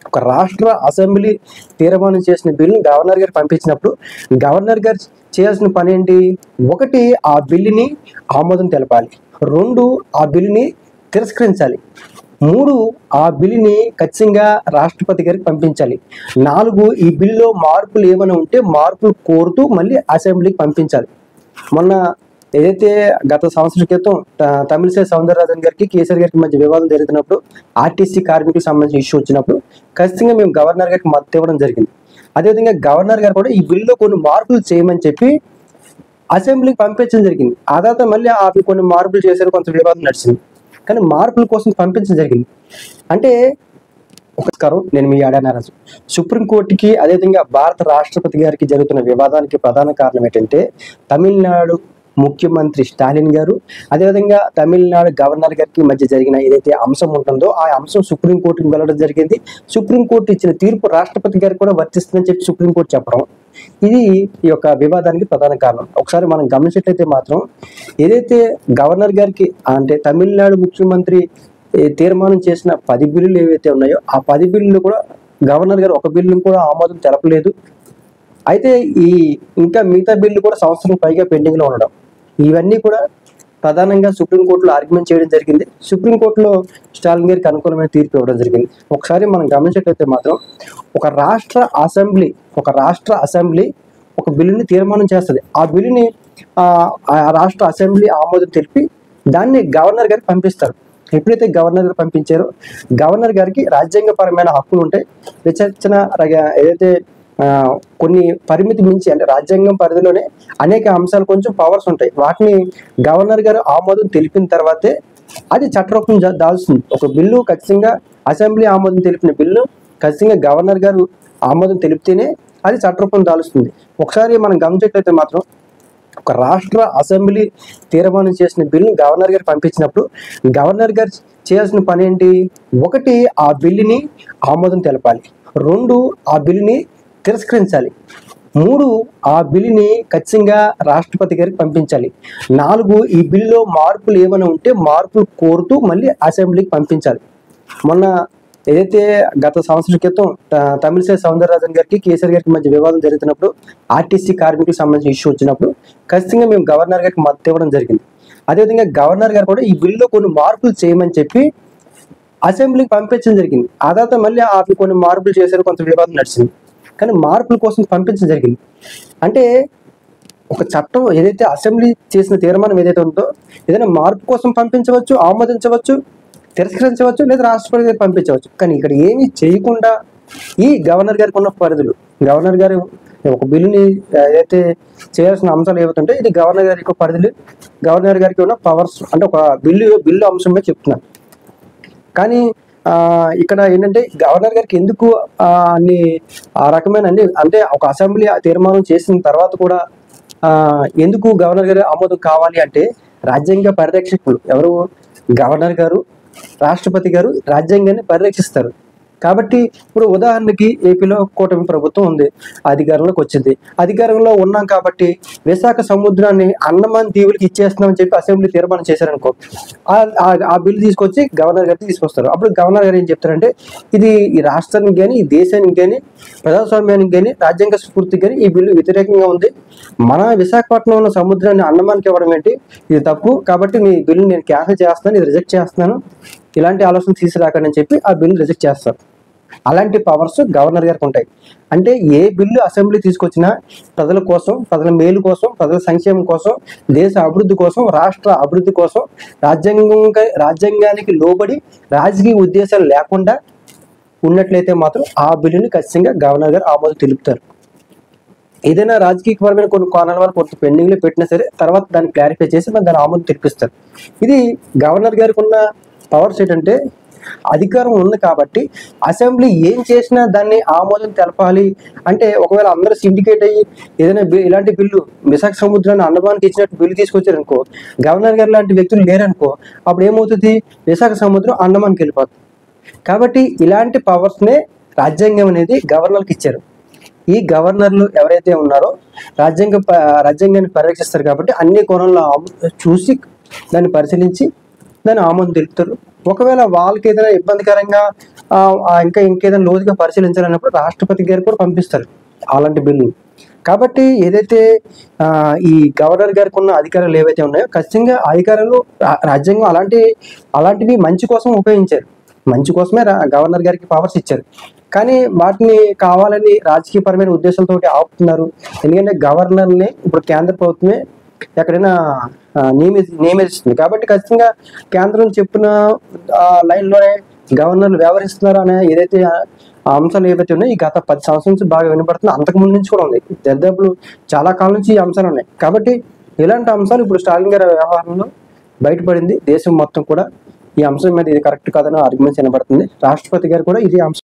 ఒక రాష్ట్ర అసెంబ్లీ తీర్మానం చేసిన బిల్లుని గవర్నర్ గారు పంపించినప్పుడు గవర్నర్ గారు చేయాల్సిన పని ఏంటి? ఒకటి, ఆ బిల్లుని ఆమోదం తెలపాలి. రెండు, ఆ బిల్లుని తిరస్కరించాలి. మూడు, ఆ బిల్లుని ఖచ్చితంగా రాష్ట్రపతి గారికి పంపించాలి. నాలుగు, ఈ బిల్లులో మార్పులు ఏమైనా ఉంటే మార్పులు కోరుతూ మళ్ళీ అసెంబ్లీకి పంపించాలి. మొన్న ఏదైతే గత సంవత్సరం క్రితం తమిళిసై సౌందరరాజన్ గారికి కేసీఆర్ గారికి మధ్య వివాదం జరుగుతున్నప్పుడు ఆర్టీసీ కార్మికులకు సంబంధించిన ఇష్యూ వచ్చినప్పుడు ఖచ్చితంగా మేము గవర్నర్ గారికి మద్దతు ఇవ్వడం జరిగింది. అదేవిధంగా గవర్నర్ గారు కూడా ఈ బిల్లులో కొన్ని మార్పులు చేయమని చెప్పి అసెంబ్లీకి పంపించడం జరిగింది. ఆ తర్వాత మళ్ళీ అవి కొన్ని మార్పులు చేశారు, కొంత వివాదం నడిచింది. కానీ మార్పుల కోసం పంపించడం జరిగింది. అంటే నమస్కారం, నేను మీ ఆడానారాజు. సుప్రీంకోర్టుకి అదేవిధంగా భారత రాష్ట్రపతి గారికి జరుగుతున్న వివాదానికి ప్రధాన కారణం ఏంటంటే తమిళనాడు ముఖ్యమంత్రి స్టాలిన్ గారు అదేవిధంగా తమిళనాడు గవర్నర్ గారికి మధ్య జరిగిన ఏదైతే అంశం ఉంటుందో ఆ అంశం సుప్రీంకోర్టుకి వెళ్ళడం జరిగింది. సుప్రీంకోర్టు ఇచ్చిన తీర్పు రాష్ట్రపతి గారికి కూడా వర్తిస్తుందని చెప్పి సుప్రీంకోర్టు చెప్పడం, ఇది ఈ యొక్క వివాదానికి ప్రధాన కారణం. ఒకసారి మనం గమనించినట్లయితే మాత్రం ఏదైతే గవర్నర్ గారికి అంటే తమిళనాడు ముఖ్యమంత్రి తీర్మానం చేసిన 10 బిల్లులు ఏవైతే ఉన్నాయో ఆ 10 బిల్లులు కూడా గవర్నర్ గారు ఒక బిల్లును కూడా ఆమోదం తెలపలేదు. అయితే ఇంకా మిగతా బిల్లు కూడా సంవత్సరం పైగా పెండింగ్ లో ఉండడం, ఇవన్నీ కూడా ప్రధానంగా సుప్రీంకోర్టులో ఆర్గ్యుమెంట్ చేయడం జరిగింది. సుప్రీంకోర్టులో స్టాలిన్ గారికి అనుకూలమైన తీర్పు ఇవ్వడం జరిగింది. ఒకసారి మనం గమనించినట్లయితే మాత్రం ఒక రాష్ట్ర అసెంబ్లీ ఒక బిల్లుని తీర్మానం చేస్తుంది. ఆ బిల్లుని ఆ రాష్ట్ర అసెంబ్లీ ఆమోదం తెలిపి దాన్ని గవర్నర్ గారికి పంపిస్తారు. ఎప్పుడైతే గవర్నర్ గారు పంపించారో గవర్నర్ గారికి రాజ్యాంగపరమైన హక్కులు ఉంటాయి. విచక్షణ ఏదైతే కొన్ని పరిమితి మించి అంటే రాజ్యాంగం పరిధిలోనే అనేక అంశాలు కొంచెం పవర్స్ ఉంటాయి. వాటిని గవర్నర్ గారు ఆమోదం తెలిపిన తర్వాతే అది చట్టరూపం దాల్స్తుంది. ఒక బిల్లు ఖచ్చితంగా అసెంబ్లీ ఆమోదం తెలిపిన బిల్లు ఖచ్చితంగా గవర్నర్ గారు ఆమోదం తెలిపితేనే అది చట్టరూపం దాలుస్తుంది. ఒకసారి మనం గమనించినట్లయితే మాత్రం ఒక రాష్ట్ర అసెంబ్లీ తీర్మానం చేసిన బిల్లుని గవర్నర్ గారు పంపించినప్పుడు గవర్నర్ గారు చేయాల్సిన పని ఏంటి? ఒకటి, ఆ బిల్లుని ఆమోదం తెలపాలి. రెండు, ఆ బిల్లుని తిరస్కరించాలి. మూడు, ఆ బిల్లుని ఖచ్చితంగా రాష్ట్రపతి గారికి పంపించాలి. నాలుగు, ఈ బిల్లులో మార్పులు ఏమైనా ఉంటే మార్పులు కోరుతూ మళ్ళీ అసెంబ్లీకి పంపించాలి. మొన్న ఏదైతే గత సంవత్సరం క్రితం తమిళిసై సౌందరరాజన్ గారికి కేసీఆర్ గారికి మధ్య వివాదం జరుగుతున్నప్పుడు ఆర్టీసీ కార్మికులకు సంబంధించిన ఇష్యూ వచ్చినప్పుడు ఖచ్చితంగా మేము గవర్నర్ గారికి మద్దతు ఇవ్వడం జరిగింది. అదేవిధంగా గవర్నర్ గారు కూడా ఈ బిల్లులో కొన్ని మార్పులు చేయమని చెప్పి అసెంబ్లీకి పంపించడం జరిగింది. ఆ తర్వాత మళ్ళీ అవి కొన్ని మార్పులు చేశారు, కొంత వివాదం నడిచింది. కానీ మార్పుల కోసం పంపించడం జరిగింది. అంటే ఒక చట్టం ఏదైతే అసెంబ్లీ చేసిన తీర్మానం ఏదైతే ఉందో ఏదైనా మార్పు కోసం పంపించవచ్చు, ఆమోదించవచ్చు, తిరస్కరించవచ్చు, లేదా రాష్ట్రపతి గారికి పంపించవచ్చు. కానీ ఇక్కడ ఏమీ చేయకుండా ఈ గవర్నర్ గారికి ఉన్న పరిధులు, గవర్నర్ గారు ఒక బిల్లుని ఏదైతే చేయాల్సిన అంశాలు ఏవైతుంటే ఇది గవర్నర్ గారి యొక్క పరిధులు, గవర్నర్ గారికి ఉన్న పవర్స్, అంటే ఒక బిల్లు అంశం మీద చెప్తున్నాను. కానీ ఇక్కడ ఏంటంటే గవర్నర్ గారికి ఎందుకు అన్ని ఆ రకమైన అంటే ఒక అసెంబ్లీ తీర్మానం చేసిన తర్వాత కూడా ఎందుకు గవర్నర్ గారు ఆమోదం కావాలి అంటే రాజ్యాంగ పరిరక్షకులు ఎవరు? గవర్నర్ గారు, రాష్ట్రపతి గారు రాజ్యాంగాన్ని పరిరక్షిస్తారు. కాబట్టి ఇప్పుడు ఉదాహరణకి ఏపీలో కూటమి ప్రభుత్వం ఉంది, అధికారంలోకి వచ్చింది. అధికారంలో ఉన్నాం కాబట్టి విశాఖ సముద్రాన్ని అండమాన్ దీవులకి ఇచ్చేస్తున్నామని చెప్పి అసెంబ్లీ తీర్మానం చేశారనుకో, ఆ బిల్లు తీసుకొచ్చి గవర్నర్ గారికి తీసుకొస్తారు. అప్పుడు గవర్నర్ గారు ఏం చెప్తారంటే ఇది ఈ రాష్ట్రానికి కానీ ఈ దేశానికి కానీ ప్రజాస్వామ్యానికి కానీ రాజ్యాంగ స్ఫూర్తికి కానీ ఈ బిల్లు వ్యతిరేకంగా ఉంది. మన విశాఖపట్నం ఉన్న సముద్రాన్ని అండమాన్కి ఇవ్వడం ఏంటి, ఇది తప్పు, కాబట్టి మీ బిల్లు నేను క్యాన్సిల్ చేస్తున్నాను, ఇది రిజెక్ట్ చేస్తున్నాను, ఇలాంటి ఆలోచన తీసుకురాకండి అని చెప్పి ఆ బిల్లు రిజెక్ట్ చేస్తారు. అలాంటి పవర్స్ గవర్నర్ గారికి ఉంటాయి. అంటే ఏ బిల్లు అసెంబ్లీ తీసుకొచ్చినా ప్రజల కోసం, ప్రజల మేలు కోసం, ప్రజల సంక్షేమం కోసం, దేశ అభివృద్ధి కోసం, రాష్ట్ర అభివృద్ధి కోసం, రాజ్యాంగానికి లోబడి రాజకీయ ఉద్దేశాలు లేకుండా ఉన్నట్లయితే మాత్రం ఆ బిల్లుని ఖచ్చితంగా గవర్నర్ గారు ఆమోదం తెలుపుతారు. ఏదైనా రాజకీయపరమైన కొన్ని కారణాల వల్ల కొంత పెండింగ్లో పెట్టినా సరే తర్వాత దాన్ని క్లారిఫై చేసి మరి దాన్ని ఆమోదం తెలిపిస్తారు. ఇది గవర్నర్ గారికి ఉన్న పవర్స్. ఏంటంటే అధికారం ఉంది కాబట్టి అసెంబ్లీ ఏం చేసినా దాన్ని ఆమోదం తెలపాలి. అంటే ఒకవేళ అందరూ సిండికేట్ అయ్యి ఏదైనా ఇలాంటి బిల్లు విశాఖ సముద్రాన్ని అండమాన్కి ఇచ్చినట్టు బిల్లు తీసుకొచ్చారనుకో, గవర్నర్ గారు లాంటి వ్యక్తులు లేరనుకో, అప్పుడు ఏమవుతుంది? విశాఖ సముద్రం అండమాన్కి వెళ్ళిపోతుంది. కాబట్టి ఇలాంటి పవర్స్నే రాజ్యాంగం అనేది గవర్నర్కి ఇచ్చారు. ఈ గవర్నర్లు ఎవరైతే ఉన్నారో రాజ్యాంగాన్ని పరిరక్షిస్తారు కాబట్టి అన్ని కోణంలో చూసి దాన్ని పరిశీలించి దాన్ని ఆమోదం తెలుపుతారు. ఒకవేళ వాళ్ళకి ఏదైనా ఇబ్బందికరంగా ఇంకా ఇంకేదైనా లోతుగా పరిశీలించాలన్నప్పుడు రాష్ట్రపతి గారు కూడా పంపిస్తారు అలాంటి బిల్లు. కాబట్టి ఏదైతే ఈ గవర్నర్ గారికి ఉన్న అధికారాలు ఏవైతే ఉన్నాయో ఖచ్చితంగా అధికారాలు రాజ్యాంగం అలాంటివి మంచి కోసం ఉపయోగించారు. మంచి కోసమే గవర్నర్ గారికి పవర్స్ ఇచ్చారు. కానీ వాటిని కావాలని రాజకీయపరమైన ఉద్దేశాలతోటి ఆపుతున్నారు. ఎందుకంటే గవర్నర్ని ఇప్పుడు కేంద్ర ప్రభుత్వమే ఎక్కడైనా నియమిస్తుంది. కాబట్టి ఖచ్చితంగా కేంద్రం చెప్పిన లైన్లోనే గవర్నర్లు వ్యవహరిస్తున్నారు అనే ఏదైతే అంశాలు ఏవైతే ఉన్నాయో ఈ గత 10 సంవత్సరాల నుంచి బాగా వినపడుతుంది. అంతకుముందు నుంచి కూడా ఉంది. దరిదాపులు చాలా కాలం నుంచి ఈ అంశాలు ఉన్నాయి. కాబట్టి ఇలాంటి అంశాలు ఇప్పుడు స్టాలిన్ గారి వ్యవహారంలో బయటపడింది. దేశం మొత్తం కూడా ఈ అంశం మీద ఇది కరెక్ట్ కాదని ఆర్గ్యుమెంట్స్ వినపడుతుంది. రాష్ట్రపతి గారు కూడా ఇది అంశం